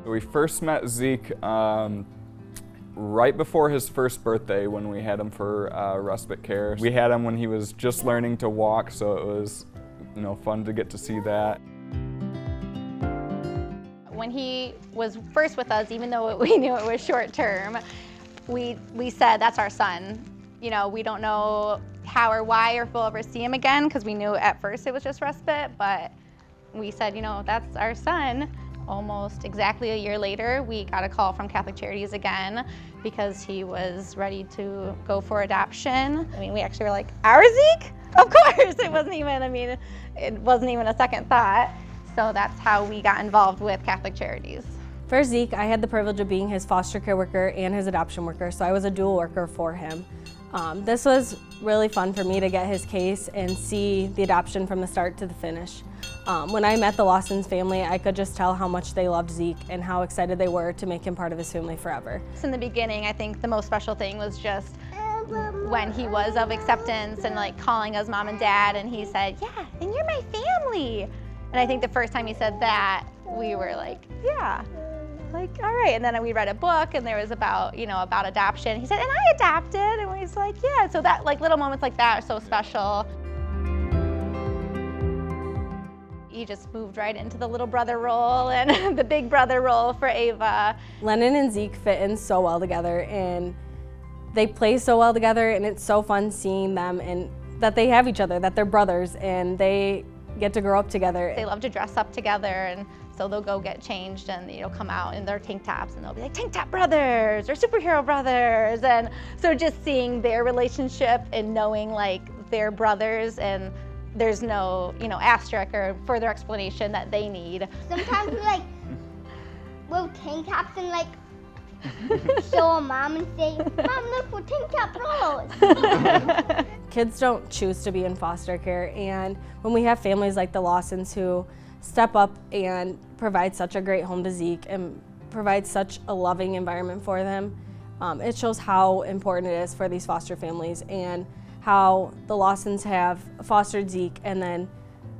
We first met Zeke right before his first birthday when we had him for respite care. We had him when he was just learning to walk, so it was fun to get to see that. When he was first with us, even though we knew it was short term, we said, that's our son. We don't know how or why or if we'll ever see him again, because we knew at first it was just respite, but we said, that's our son. Almost exactly a year later, we got a call from Catholic Charities again because he was ready to go for adoption. We actually were like, our Zeke? Of course! It wasn't even a second thought. So that's how we got involved with Catholic Charities. For Zeke, I had the privilege of being his foster care worker and his adoption worker, so I was a dual worker for him. This was really fun for me to get his case and see the adoption from the start to the finish. When I met the Lawson's family, I could just tell how much they loved Zeke and how excited they were to make him part of his family forever. In the beginning, I think the most special thing was just when he was of acceptance and calling us mom and dad, and he said, yeah, and you're my family. And I think the first time he said that, we were like, yeah. All right, and then we read a book, and there was about adoption. He said, and I adopted, and we was like, yeah. So that little moments like that are so special. He just moved right into the little brother role and the big brother role for Ava. Lennon and Zeke fit in so well together, and they play so well together, and it's so fun seeing them and that they have each other, that they're brothers, and they get to grow up together. They love to dress up together, and so they'll go get changed and come out in their tank tops, and they'll be like tank top brothers or superhero brothers. And so just seeing their relationship and knowing they're brothers, and there's no asterisk or further explanation that they need. Sometimes we wear tank tops and show a mom and say, Mom, look, we're tank top bros. Kids don't choose to be in foster care, and when we have families like the Lawsons who step up and provide such a great home to Zeke and provide such a loving environment for them, it shows how important it is for these foster families and how the Lawsons have fostered Zeke and then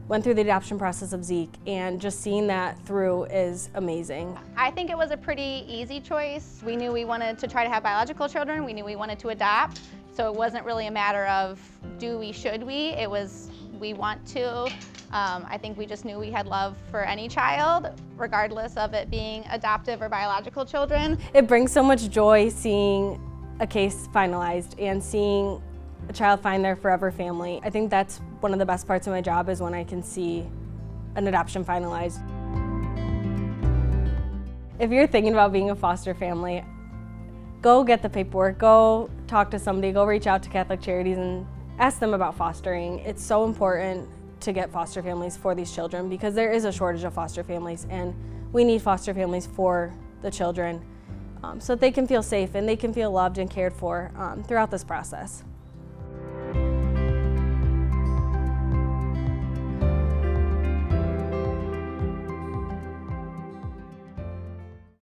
went through the adoption process of Zeke, and just seeing that through is amazing. I think it was a pretty easy choice. We knew we wanted to try to have biological children. We knew we wanted to adopt. So it wasn't really a matter of do we, should we. It was we want to. I think we just knew we had love for any child, regardless of it being adoptive or biological children. It brings so much joy seeing a case finalized and seeing a child find their forever family. I think that's one of the best parts of my job, is when I can see an adoption finalized. If you're thinking about being a foster family, go get the paperwork, go talk to somebody, go reach out to Catholic Charities and ask them about fostering. It's so important to get foster families for these children because there is a shortage of foster families, and we need foster families for the children so that they can feel safe and they can feel loved and cared for throughout this process.